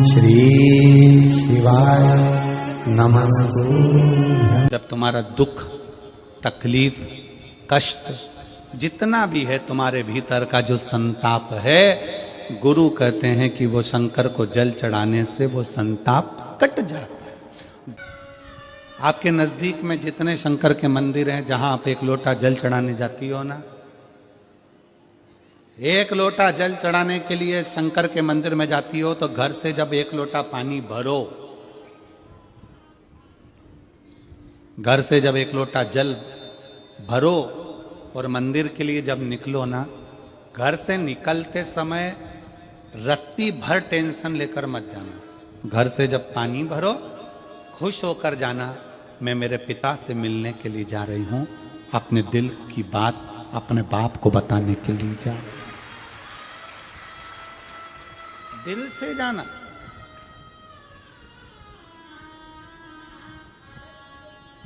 श्री शिवाय नमस्तु। जब तुम्हारा दुख, तकलीफ, कष्ट जितना भी है तुम्हारे भीतर का जो संताप है, गुरु कहते हैं कि वो शंकर को जल चढ़ाने से वो संताप कट जाता है। आपके नजदीक में जितने शंकर के मंदिर हैं, जहां आप एक लोटा जल चढ़ाने जाती हो ना, एक लोटा जल चढ़ाने के लिए शंकर के मंदिर में जाती हो, तो घर से जब एक लोटा पानी भरो, घर से जब एक लोटा जल भरो और मंदिर के लिए जब निकलो ना, घर से निकलते समय रत्ती भर टेंशन लेकर मत जाना। घर से जब पानी भरो, खुश होकर जाना, मैं मेरे पिता से मिलने के लिए जा रही हूं, अपने दिल की बात अपने बाप को बताने के लिए जा रही हूं। दिल से जाना।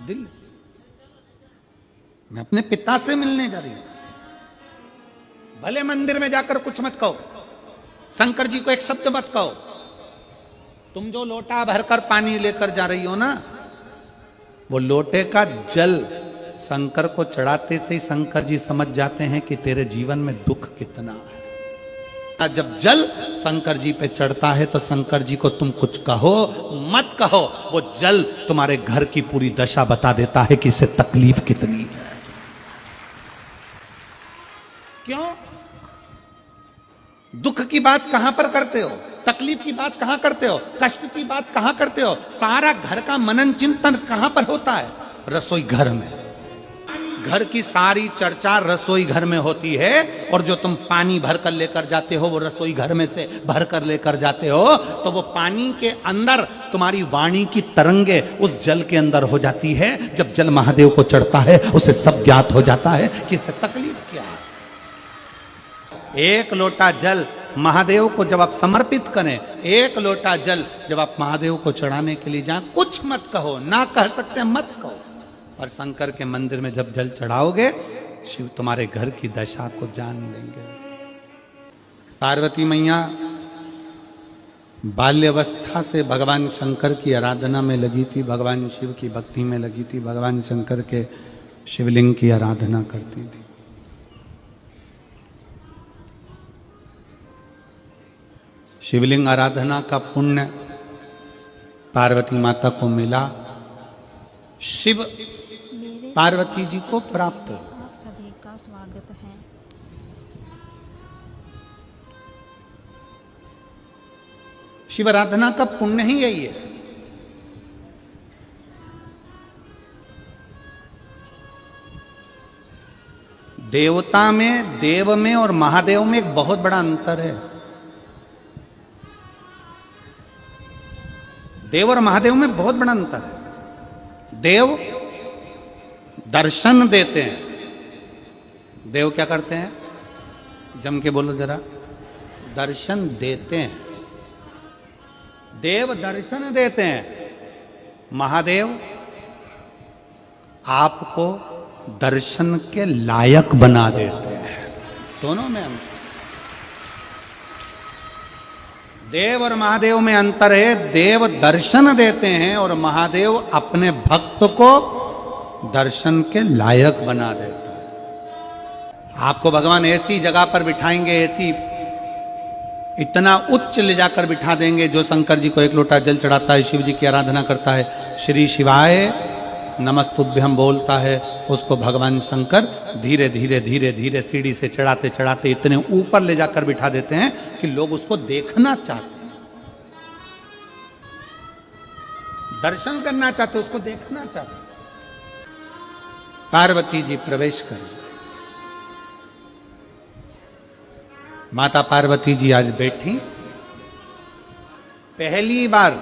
दिल से। मैं अपने पिता से मिलने जा रही हूं। भले मंदिर में जाकर कुछ मत कहो, शंकर जी को एक शब्द मत कहो, तुम जो लोटा भरकर पानी लेकर जा रही हो ना, वो लोटे का जल शंकर को चढ़ाते से ही शंकर जी समझ जाते हैं कि तेरे जीवन में दुख कितना है। जब जल शंकर जी पे चढ़ता है तो शंकर जी को तुम कुछ कहो मत कहो, वो जल तुम्हारे घर की पूरी दशा बता देता है कि इससे तकलीफ कितनी है। क्यों? दुख की बात कहां पर करते हो, तकलीफ की बात कहां करते हो, कष्ट की बात कहां करते हो? सारा घर का मनन चिंतन कहां पर होता है? रसोई घर में। घर की सारी चर्चा रसोई घर में होती है, और जो तुम पानी भर कर लेकर जाते हो, वो रसोई घर में से भर कर लेकर जाते हो, तो वो पानी के अंदर तुम्हारी वाणी की तरंगे उस जल के अंदर हो जाती है। जब जल महादेव को चढ़ता है, उसे सब ज्ञात हो जाता है कि इससे तकलीफ क्या है। एक लोटा जल महादेव को जब आप समर्पित करें, एक लोटा जल जब आप महादेव को चढ़ाने के लिए जाएं, कुछ मत कहो, ना कह सकते मत कहो। और शंकर के मंदिर में जब जल चढ़ाओगे, शिव तुम्हारे घर की दशा को जान लेंगे। पार्वती मैया बाल्यावस्था से भगवान शंकर की आराधना में लगी थी, भगवान शिव की भक्ति में लगी थी, भगवान शंकर के शिवलिंग की आराधना करती थी। शिवलिंग आराधना का पुण्य पार्वती माता को मिला, शिव पार्वती जी को प्राप्त हो। आप सभी का स्वागत है। शिव आराधना का पुण्य ही यही है। देवता में, देव में और महादेव में एक बहुत बड़ा अंतर है। देव और महादेव में बहुत बड़ा अंतर है। देव दर्शन देते हैं। देव क्या करते हैं? जम के बोलो जरा। दर्शन देते हैं। देव दर्शन देते हैं। महादेव आपको दर्शन के लायक बना देते हैं। दोनों में अंतर। देव और महादेव में अंतर है। देव दर्शन देते हैं और महादेव अपने भक्त को दर्शन के लायक बना देता है। आपको भगवान ऐसी जगह पर बिठाएंगे, ऐसी इतना उच्च ले जाकर बिठा देंगे, जो शंकर जी को एक लोटा जल चढ़ाता है, शिव जी की आराधना करता है, श्री शिवाय नमस्तुभ्यम बोलता है, उसको भगवान शंकर धीरे धीरे धीरे धीरे सीढ़ी से चढ़ाते चढ़ाते इतने ऊपर ले जाकर बिठा देते हैं कि लोग उसको देखना चाहते हैं, दर्शन करना चाहते, उसको देखना चाहते। पार्वती जी प्रवेश करें। माता पार्वती जी आज बैठी, पहली बार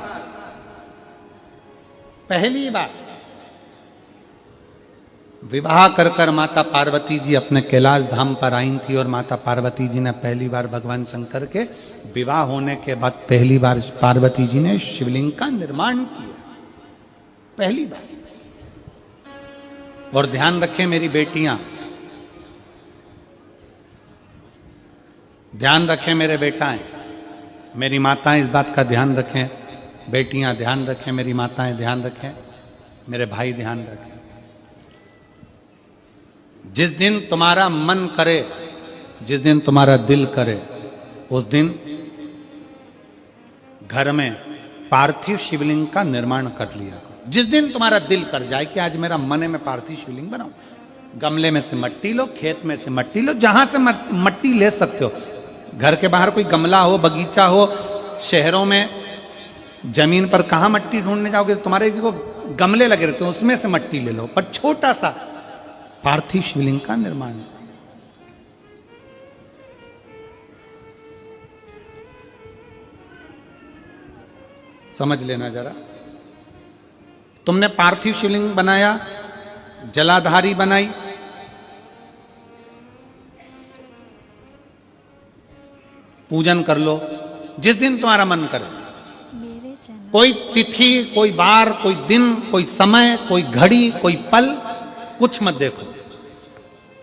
विवाह कर माता पार्वती जी अपने कैलाश धाम पर आई थी, और माता पार्वती जी ने पहली बार भगवान शंकर के विवाह होने के बाद पहली बार पार्वती जी ने शिवलिंग का निर्माण किया, पहली बार। और ध्यान रखें मेरी बेटियां, ध्यान रखें मेरे बेटाएं, मेरी माताएं इस बात का ध्यान रखें, बेटियां ध्यान रखें, मेरी माताएं ध्यान रखें, मेरे भाई ध्यान रखें। जिस दिन तुम्हारा मन करे, जिस दिन तुम्हारा दिल करे, उस दिन घर में पार्थिव शिवलिंग का निर्माण कर लिया करो। जिस दिन तुम्हारा दिल कर जाए कि आज मेरा मन है मैं पार्थिव शिवलिंग बनाऊं, गमले में से मट्टी लो, खेत में से मट्टी लो, जहां से मट्टी ले सकते हो। घर के बाहर कोई गमला हो, बगीचा हो, शहरों में जमीन पर कहां मट्टी ढूंढने जाओगे? तुम्हारे जो गमले लगे रहते हैं उसमें से मट्टी ले लो, पर छोटा सा पार्थिव शिवलिंग का निर्माण। समझ लेना जरा, तुमने पार्थिव शिवलिंग बनाया, जलाधारी बनाई, पूजन कर लो जिस दिन तुम्हारा मन करे। मेरे चैनल कोई तिथि, कोई वार, कोई दिन, कोई समय, कोई घड़ी, कोई पल कुछ मत देखो।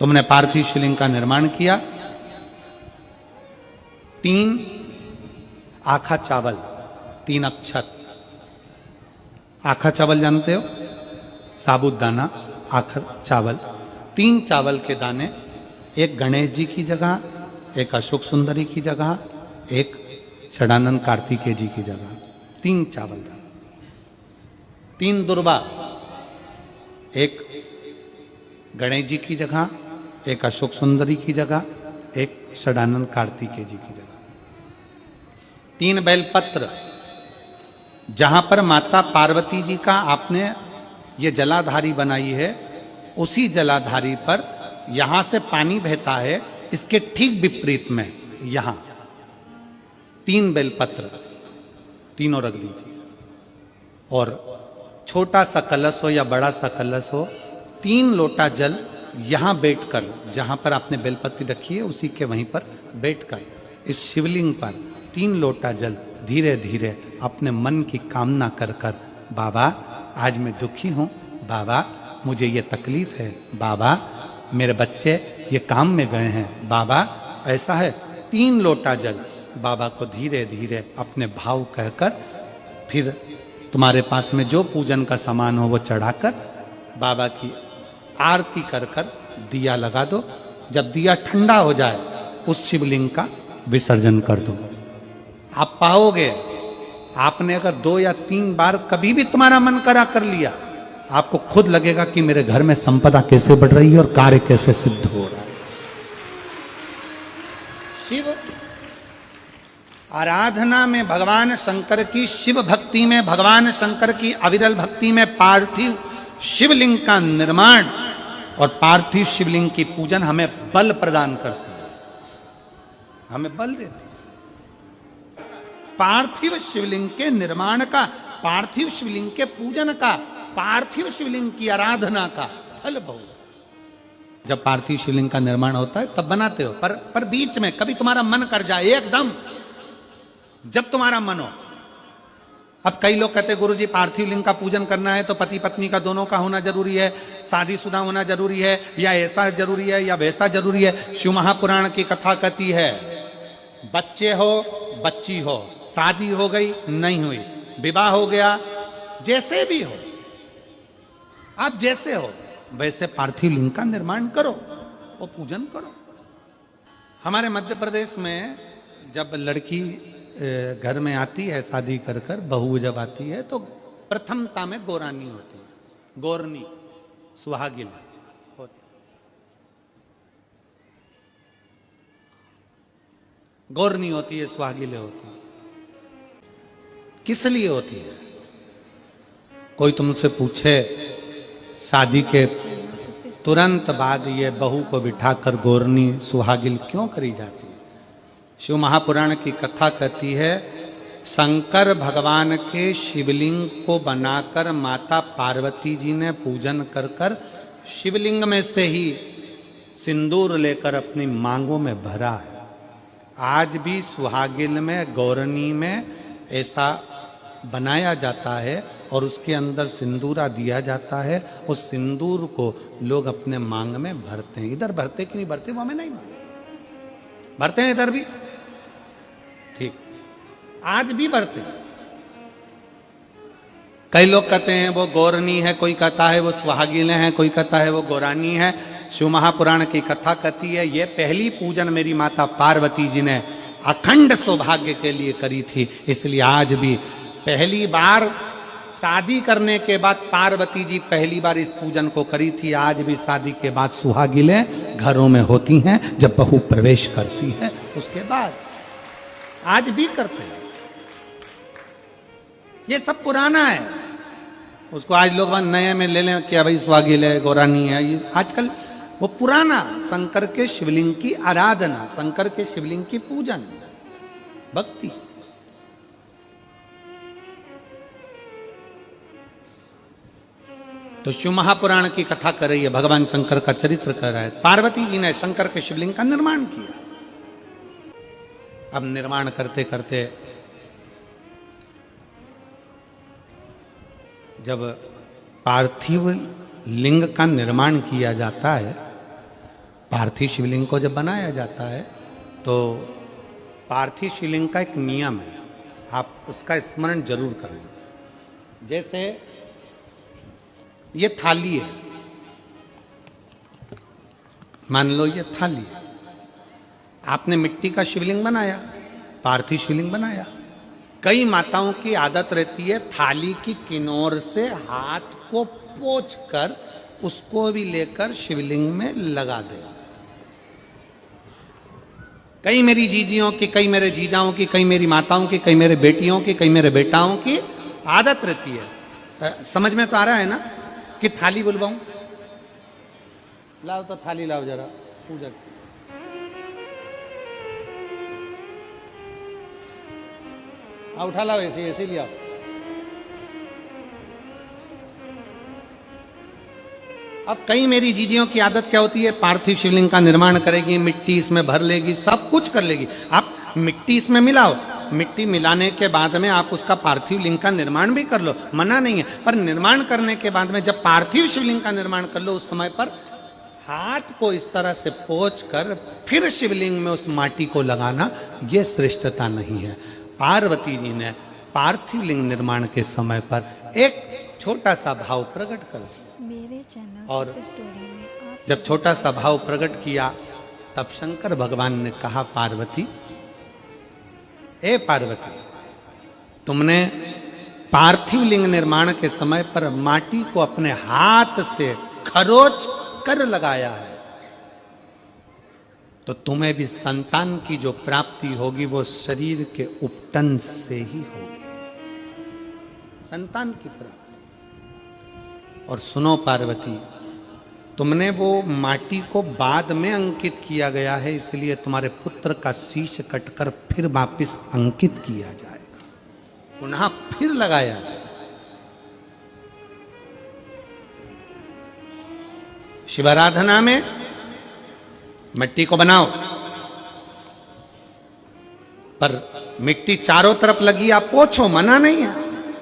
तुमने पार्थिव शिवलिंग का निर्माण किया। 3 आखा चावल, 3 अक्षत। आखा चावल जानते हो? साबुदाना, आखा चावल। 3 चावल के दाने, एक गणेश जी की जगह, एक अशोक सुंदरी की जगह, एक षडानंद कार्तिकेय जी की जगह। 3 चावल दाने। 3 दुर्वा, एक गणेश जी की जगह, एक अशोक सुंदरी की जगह, एक षडानंद कार्तिकेय जी की जगह। 3 बेलपत्र, जहां पर माता पार्वती जी का आपने ये जलाधारी बनाई है, उसी जलाधारी पर यहां से पानी बहता है, इसके ठीक विपरीत में यहां 3 बेलपत्र, तीनों रख दीजिए। और छोटा सा कलश हो या बड़ा सा कलश हो, 3 लोटा जल यहां बैठकर, जहां पर आपने बेलपत्ती रखी है उसी के वहीं पर बैठकर इस शिवलिंग पर 3 लोटा जल धीरे धीरे अपने मन की कामना कर कर, बाबा आज मैं दुखी हूं, बाबा मुझे ये तकलीफ है, बाबा मेरे बच्चे ये काम में गए हैं, बाबा ऐसा है। 3 लोटा जल बाबा को धीरे धीरे अपने भाव कहकर, फिर तुम्हारे पास में जो पूजन का सामान हो वो चढ़ाकर बाबा की आरती कर कर दिया लगा दो। जब दिया ठंडा हो जाए उस शिवलिंग का विसर्जन कर दो। आप पाओगे, आपने अगर 2 या 3 बार कभी भी तुम्हारा मन करा कर लिया, आपको खुद लगेगा कि मेरे घर में संपदा कैसे बढ़ रही है और कार्य कैसे सिद्ध हो रहा है। शिव आराधना में भगवान शंकर की, शिव भक्ति में भगवान शंकर की अविरल भक्ति में पार्थिव शिवलिंग का निर्माण और पार्थिव शिवलिंग की पूजन हमें बल प्रदान करती है, हमें बल देती है। पार्थिव शिवलिंग के निर्माण का, पार्थिव शिवलिंग के पूजन का, पार्थिव शिवलिंग की आराधना का फल बहुत। जब पार्थिव शिवलिंग का निर्माण होता है तब बनाते हो, पर बीच में कभी तुम्हारा मन कर जाए एकदम, जब तुम्हारा मन हो। अब कई लोग कहते हैं गुरुजी पार्थिव लिंग का पूजन करना है तो पति पत्नी का दोनों का होना जरूरी है, शादीशुदा होना जरूरी है, या ऐसा जरूरी है या वैसा जरूरी है। शिव महापुराण की कथा कहती है बच्चे हो, बच्ची हो, शादी हो गई नहीं हुई, विवाह हो गया, जैसे भी हो, आप जैसे हो वैसे पार्थिव लिंग का निर्माण करो और पूजन करो। हमारे मध्य प्रदेश में जब लड़की घर में आती है शादी कर कर, बहू जब आती है तो प्रथमता में गोरानी होती है, गोरनी सुहागिन होती, गोरनी होती है, सुहागिले होती है। किस लिए होती है? कोई तुमसे पूछे शादी के तुरंत बाद ये बहू को बिठाकर गोरनी सुहागिल क्यों करी जाती है? शिव महापुराण की कथा कहती है शंकर भगवान के शिवलिंग को बनाकर माता पार्वती जी ने पूजन कर कर शिवलिंग में से ही सिंदूर लेकर अपनी मांगों में भरा है। आज भी सुहागिन में, गौरनी में ऐसा बनाया जाता है और उसके अंदर सिंदूरा दिया जाता है। उस सिंदूर को लोग अपने मांग में भरते हैं। इधर भरते कि नहीं भरते वो हमें नहीं मालूम, भरते हैं इधर भी, ठीक। आज भी बढ़ते हैं। कई लोग कहते हैं वो गौरनी है, कोई कहता है वो सुहागिन है, कोई कहता है वो गौरानी है। शिव महापुराण की कथा कहती है ये पहली पूजन मेरी माता पार्वती जी ने अखंड सौभाग्य के लिए करी थी, इसलिए आज भी पहली बार शादी करने के बाद पार्वती जी पहली बार इस पूजन को करी थी। आज भी शादी के बाद सुहागिनें घरों में होती हैं, जब बहू प्रवेश करती है उसके बाद आज भी करते हैं। ये सब पुराना है, उसको आज लोग नए में ले लें क्या भाई सुहागिन है, गौरानी है। ये आजकल वो पुराना शंकर के शिवलिंग की आराधना, शंकर के शिवलिंग की पूजन, भक्ति। तो शिव महापुराण की कथा कर रही है, भगवान शंकर का चरित्र कर रहा है। पार्वती जी ने शंकर के शिवलिंग का निर्माण किया। अब निर्माण करते करते जब पार्थिव लिंग का निर्माण किया जाता है, पार्थिव शिवलिंग को जब बनाया जाता है तो पार्थिव शिवलिंग का एक नियम है, आप उसका स्मरण जरूर करें। जैसे ये थाली है, मान लो ये थाली है, आपने मिट्टी का शिवलिंग बनाया, पार्थिव शिवलिंग बनाया। कई माताओं की आदत रहती है थाली की किनार से हाथ को पोंछकर उसको भी लेकर शिवलिंग में लगा दे। कई मेरी जीजियों की, कई मेरे जीजाओं की, कई मेरी माताओं की, कई मेरे बेटियों की, कई मेरे बेटाओं की आदत रहती है। समझ में तो आ रहा है ना कि थाली बुलवाऊं? लाओ तो थाली लाओ जरा पूजा की। उठा लाओ, ऐसे ऐसे लिया। अब कई मेरी जीजियों की आदत क्या होती है, पार्थिव शिवलिंग का निर्माण करेगी, मिट्टी इसमें भर लेगी, सब कुछ कर लेगी। आप मिट्टी इसमें मिलाओ, मिट्टी मिलाने के बाद में आप उसका पार्थिव लिंग का निर्माण भी कर लो, मना नहीं है। पर निर्माण करने के बाद में जब पार्थिव शिवलिंग का निर्माण कर लो, उस समय पर हाथ को इस तरह से पोंछ कर फिर शिवलिंग में उस माटी को लगाना, ये श्रेष्ठता नहीं है। पार्वती जी ने पार्थिव लिंग निर्माण के समय पर एक छोटा सा भाव प्रकट कर दिया। मेरे चैनल और स्टोरी में आप जब छोटा सा भाव प्रकट किया तब शंकर भगवान ने कहा, पार्वती, ए पार्वती, तुमने पार्थिव लिंग निर्माण के समय पर माटी को अपने हाथ से खरोच कर लगाया है, तो तुम्हें भी संतान की जो प्राप्ति होगी वो शरीर के उपटन से ही होगी, संतान की प्राप्ति। और सुनो पार्वती, तुमने वो माटी को बाद में अंकित किया गया है, इसलिए तुम्हारे पुत्र का शीश कटकर फिर वापिस अंकित किया जाएगा, पुनः फिर लगाया जाएगा। शिवाराधना में मिट्टी को बनाओ, पर मिट्टी चारों तरफ लगी, आप पोंछो, मना नहीं है।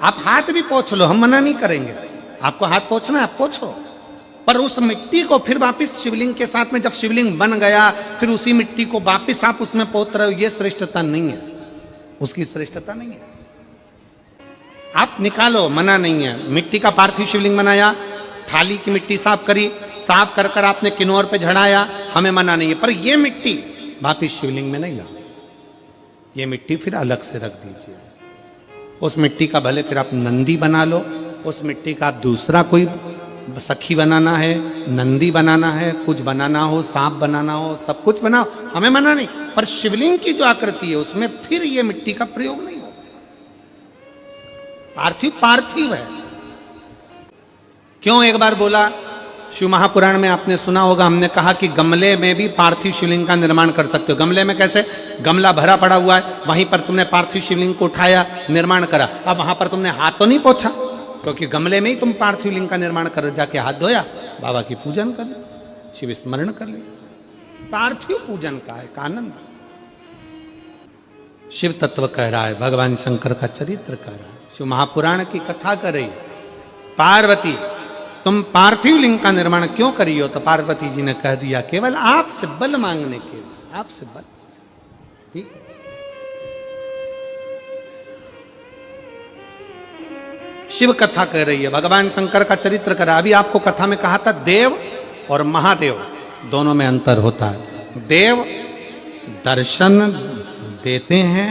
आप हाथ भी पोंछ लो, हम मना नहीं करेंगे। आपको हाथ पोंछना है आप पोंछो, पर उस मिट्टी को फिर वापिस शिवलिंग के साथ में, जब शिवलिंग बन गया फिर उसी मिट्टी को वापिस आप उसमें पोत रहे हो, ये श्रेष्ठता नहीं है, उसकी श्रेष्ठता नहीं है। आप निकालो, मना नहीं है। मिट्टी का पार्थिव शिवलिंग बनाया, थाली की मिट्टी साफ करी, साफ कर कर आपने किन्नौर पे झड़ाया, हमें मना नहीं है। पर ये मिट्टी वापिस शिवलिंग में नहीं ला, ये मिट्टी फिर अलग से रख दीजिए। उस मिट्टी का भले फिर आप नंदी बना लो, उस मिट्टी का आप दूसरा कोई सखी बनाना है, नंदी बनाना है, कुछ बनाना हो, सांप बनाना हो, सब कुछ बनाओ, हमें मना नहीं। पर शिवलिंग की जो आकृति है उसमें फिर ये मिट्टी का प्रयोग नहीं हो। पार्थिव पार्थिव है। क्यों एक बार बोला, शिव महापुराण में आपने सुना होगा, हमने कहा कि गमले में भी पार्थिव शिवलिंग का निर्माण कर सकते हो। गमले में कैसे? गमला भरा पड़ा हुआ है, वहीं पर तुमने पार्थिव शिवलिंग को उठाया, निर्माण करा। अब वहां पर तुमने हाथ तो नहीं पोंछा, क्योंकि गमले में ही तुम पार्थिव लिंग का निर्माण कर, जाके हाथ धोया, बाबा की पूजन कर ली, शिव स्मरण कर ली। पार्थिव पूजन का एक आनंद शिव तत्व कह रहा है, भगवान शंकर का चरित्र कह रहा है, शिव महापुराण की कथा कर रही। पार्वती, तुम पार्थिव लिंग का निर्माण क्यों करी हो? तो पार्वती जी ने कह दिया, केवल आपसे बल मांगने के लिए, आपसे बल। ठीक, शिव कथा कह रही है, भगवान शंकर का चरित्र कर रहा है। अभी आपको कथा में कहा था देव और महादेव दोनों में अंतर होता है। देव दर्शन देते हैं